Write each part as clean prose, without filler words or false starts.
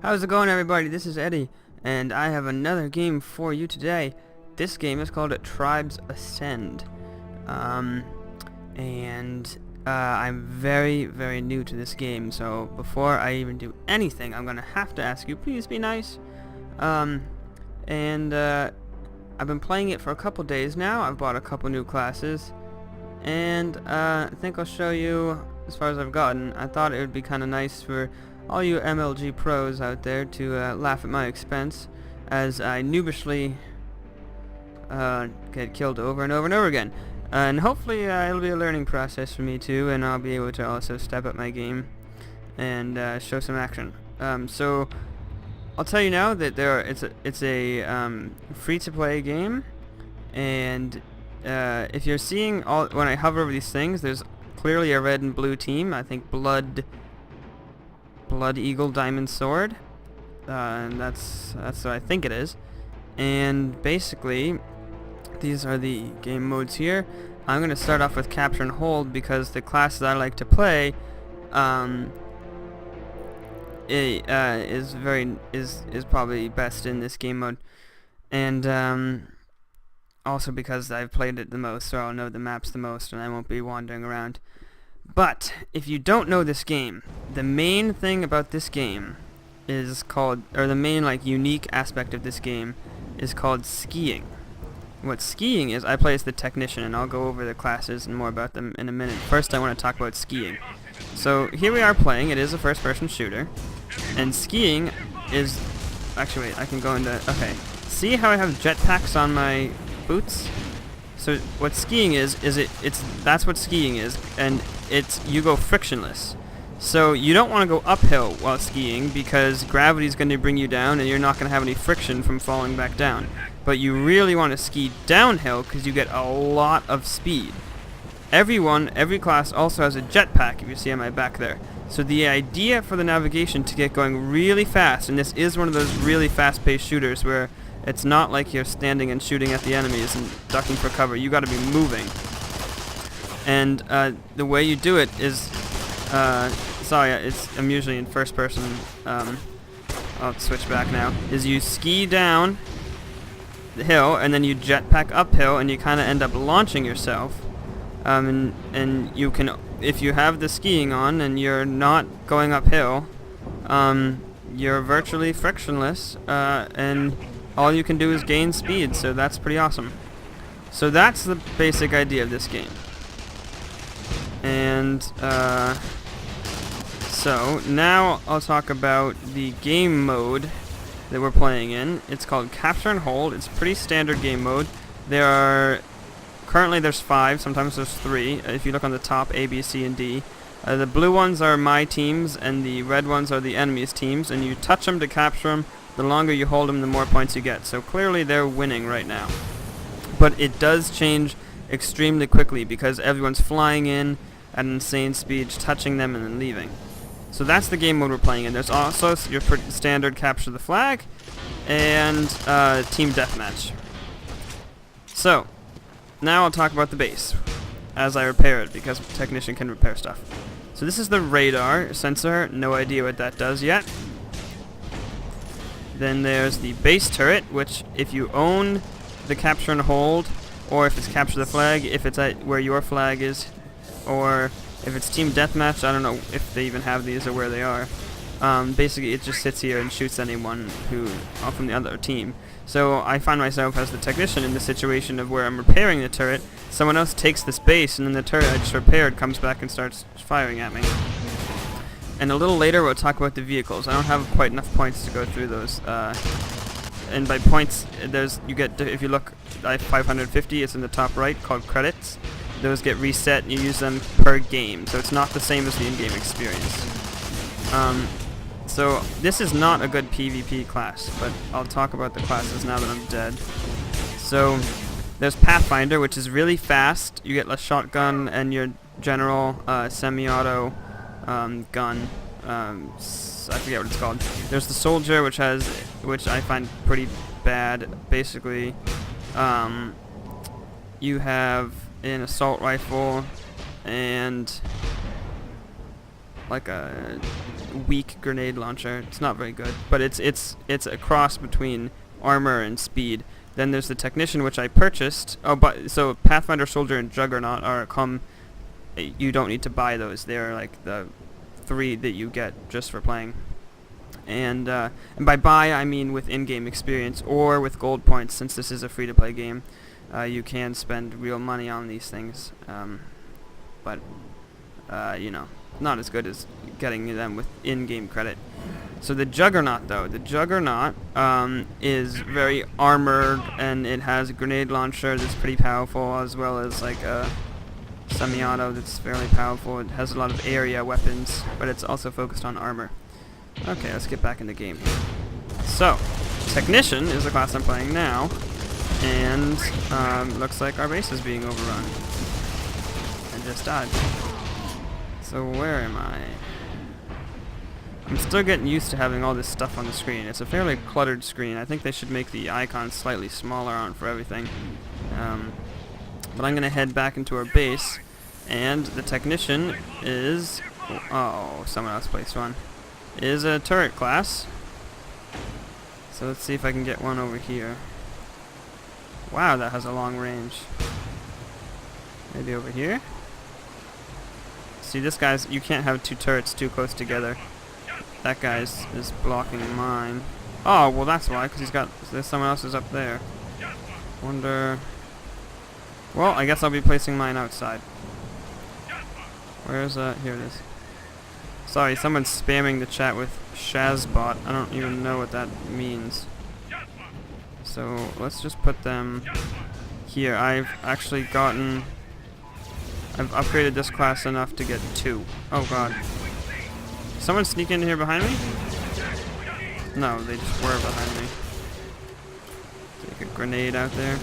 How's it going, everybody? This is Eddie, and I have another game for you today. This game is called Tribes Ascend, and I'm very, very new to this game, so before I even do anything, I'm gonna have to ask you, please be nice. I've been playing it for a couple days now. I've bought a couple new classes, and I think I'll show you as far as I've gotten. I thought it would be kind of nice for all you MLG pros out there to laugh at my expense as I noobishly get killed over and over and over again. And hopefully it'll be a learning process for me too, and I'll be able to also step up my game and show some action. So I'll tell you now that it's a free-to-play game, and if you're seeing when I hover over these things, there's clearly a red and blue team. I think Blood Eagle Diamond Sword, and that's what I think it is. And basically, these are the game modes here. I'm gonna start off with Capture and Hold because the classes I like to play is probably best in this game mode, and also because I've played it the most, so I'll know the maps the most, and I won't be wandering around. But if you don't know this game, the main thing about this game is called, or the main unique aspect of this game is called skiing. What skiing is, I play as the technician, and I'll go over the classes and more about them in a minute. First I want to talk about skiing. So here we are playing. It is a first-person shooter, and skiing is, actually wait, I can go into, okay. See how I have jetpacks on my boots? So what skiing is that's what skiing is, and you go frictionless. So you don't want to go uphill while skiing because gravity is going to bring you down and you're not going to have any friction from falling back down. But you really want to ski downhill because you get a lot of speed. Every class also has a jetpack, if you see on my back there. So the idea for the navigation to get going really fast, and this is one of those really fast-paced shooters where it's not like you're standing and shooting at the enemies and ducking for cover. You got to be moving. And the way you do it is, I'm usually in first person. I'll switch back now. Is you ski down the hill and then you jetpack uphill, and you kind of end up launching yourself. And you can, if you have the skiing on and you're not going uphill, you're virtually frictionless, and all you can do is gain speed, so that's pretty awesome. So that's the basic idea of this game. And so now I'll talk about the game mode that we're playing in. It's called Capture and Hold. It's pretty standard game mode. Currently there's 5, sometimes there's 3. If you look on the top, A, B, C, and D. The blue ones are my teams, and the red ones are the enemy's teams, and you touch them to capture them. The longer you hold them, the more points you get. So clearly they're winning right now. But it does change extremely quickly because everyone's flying in at an insane speed, touching them and then leaving. So that's the game mode we're playing in. There's also your standard capture the flag and team deathmatch. So now I'll talk about the base as I repair it, because technician can repair stuff. So this is the radar sensor. No idea what that does yet. Then there's the base turret, which if you own the capture and hold, or if it's capture the flag, if it's at where your flag is, or if it's team deathmatch, I don't know if they even have these or where they are. Basically it just sits here and shoots anyone from the other team. So I find myself as the technician in the situation of where I'm repairing the turret, someone else takes this base, and then the turret I just repaired comes back and starts firing at me. And a little later we'll talk about the vehicles. I don't have quite enough points to go through those. And by points, you get, if you look, I have 550, it's in the top right, called credits. Those get reset, and you use them per game. So it's not the same as the in-game experience. So this is not a good PvP class, but I'll talk about the classes now that I'm dead. So there's Pathfinder, which is really fast. You get a shotgun and your general semi-auto gun. I forget what it's called. There's the soldier, which I find pretty bad. Basically, you have an assault rifle and like a weak grenade launcher. It's not very good, but it's a cross between armor and speed. Then there's the Technician, which I purchased. Oh, but so Pathfinder, Soldier, and Juggernaut you don't need to buy those. They're like the 3 that you get just for playing. And by buy I mean with in-game experience or with gold points. Since this is a free-to-play game, you can spend real money on these things. But you know, not as good as getting them with in-game credit. So the Juggernaut, though, is very armored, and it has a grenade launcher that's pretty powerful, as well as like a semi-auto that's fairly powerful. It has a lot of area weapons, but it's also focused on armor. Okay, let's get back in the game. So, Technician is the class I'm playing now, and looks like our base is being overrun. I just died. So where am I? I'm still getting used to having all this stuff on the screen. It's a fairly cluttered screen. I think they should make the icons slightly smaller on for everything. But I'm going to head back into our base, and the Technician is... Oh, someone else placed one. Is a turret class. So let's see if I can get one over here. Wow, that has a long range. Maybe over here? See, this guy's... You can't have 2 turrets too close together. That guy's is blocking mine. Oh, well that's why, because there's someone else's up there. Wonder... Well, I guess I'll be placing mine outside. Where's here it is. Sorry, someone's spamming the chat with Shazbot. I don't even know what that means. So, let's just put them here. I've upgraded this class enough to get 2. Oh god. Someone sneak in here behind me? No, they just were behind me. Take a grenade out there.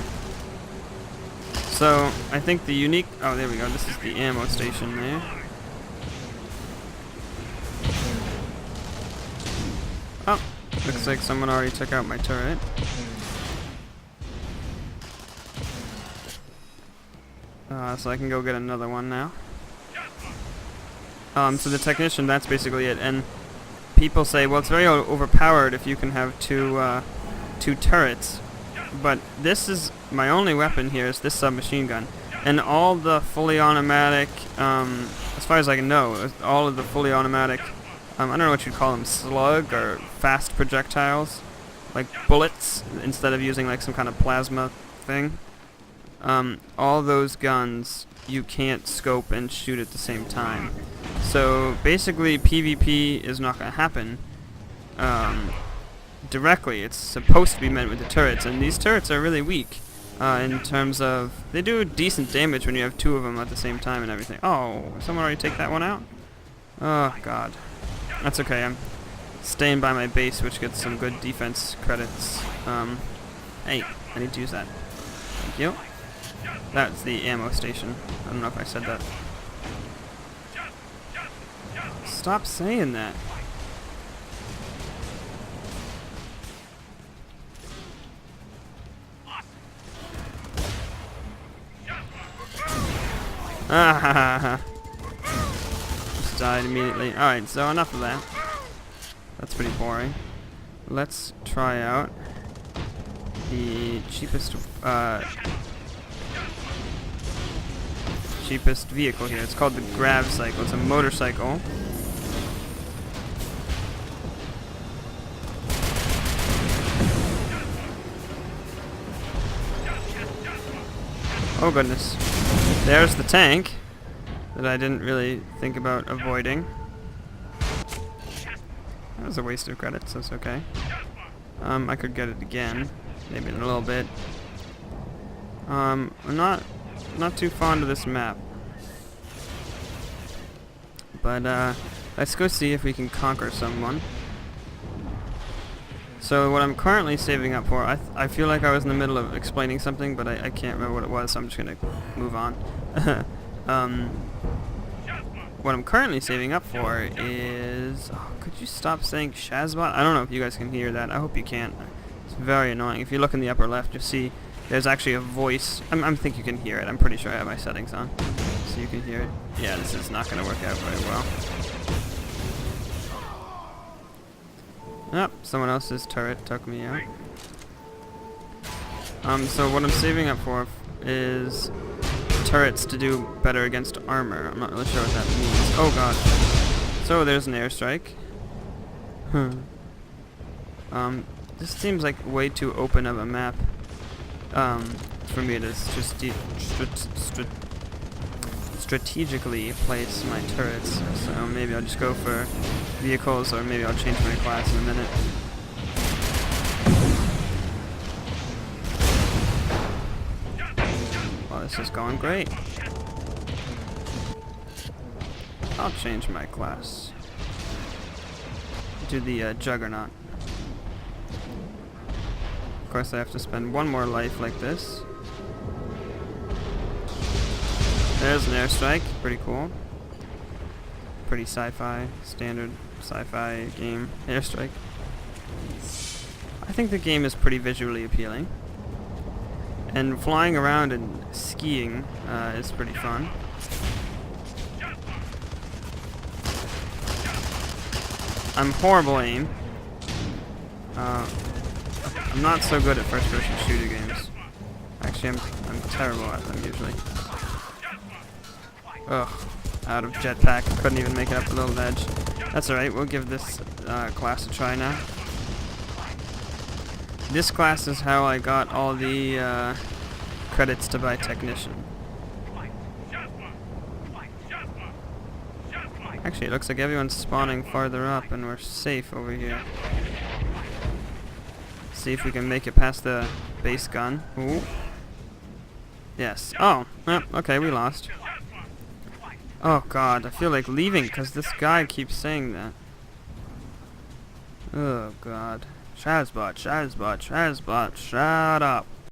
So, I think the unique... Oh, there we go. This is the ammo station there. Oh, looks like someone already took out my turret. So I can go get another one now. So the Technician, that's basically it. And people say, well, it's very overpowered if you can have 2 turrets. But this is my only weapon here is this submachine gun. And all the fully automatic, as far as I can know, all of the fully automatic, I don't know what you'd call them, slug or fast projectiles, like bullets, instead of using like some kind of plasma thing. All those guns you can't scope and shoot at the same time. So basically PvP is not going to happen directly. It's supposed to be met with the turrets, and these turrets are really weak in terms of... They do decent damage when you have 2 of them at the same time and everything. Oh, someone already take that one out? Oh god. That's okay, I'm staying by my base, which gets some good defense credits. Hey, I need to use that. Thank you. That's the ammo station. I don't know if I said that. Stop saying that. Ah, just died immediately. Alright, so enough of that. That's pretty boring. Let's try out the cheapest vehicle here. It's called the Grav Cycle. It's a motorcycle. Oh goodness. There's the tank that I didn't really think about avoiding. That was a waste of credits, that's okay. I could get it again, maybe in a little bit. I'm not too fond of this map. But let's go see if we can conquer someone. So what I'm currently saving up for, I feel like I was in the middle of explaining something, but I can't remember what it was, so I'm just going to move on. What I'm currently saving up for is... Oh, could you stop saying Shazbot? I don't know if you guys can hear that. I hope you can. It's very annoying. If you look in the upper left, you'll see there's actually a voice. I think you can hear it. I'm pretty sure I have my settings on, so you can hear it. Yeah, this is not going to work out very well. Yep, someone else's turret took me out. So what I'm saving up for is turrets to do better against armor. I'm not really sure what that means. Oh god. So there's an airstrike. This seems like way too open of a map for me to strategically place my turrets. So maybe I'll just go for vehicles, or maybe I'll change my class in a minute. Well, this is going great. I'll change my class. Do the Juggernaut. Of course, I have to spend one more life like this. There's an airstrike. Pretty cool. Pretty sci-fi. Standard sci-fi game. Airstrike. I think the game is pretty visually appealing. And flying around and skiing is pretty fun. I'm horrible aim. I'm not so good at first-person shooter games. Actually, I'm terrible at them usually. Ugh, out of jetpack. Couldn't even make it up the little ledge. That's alright, we'll give this class a try now. This class is how I got all the credits to buy Technician. Actually, it looks like everyone's spawning farther up and we're safe over here. See if we can make it past the base gun. Ooh. Yes. Oh, yep, okay, we lost. Oh god, I feel like leaving because this guy keeps saying that. Oh god. Shazbot, Shazbot, Shazbot, shut up.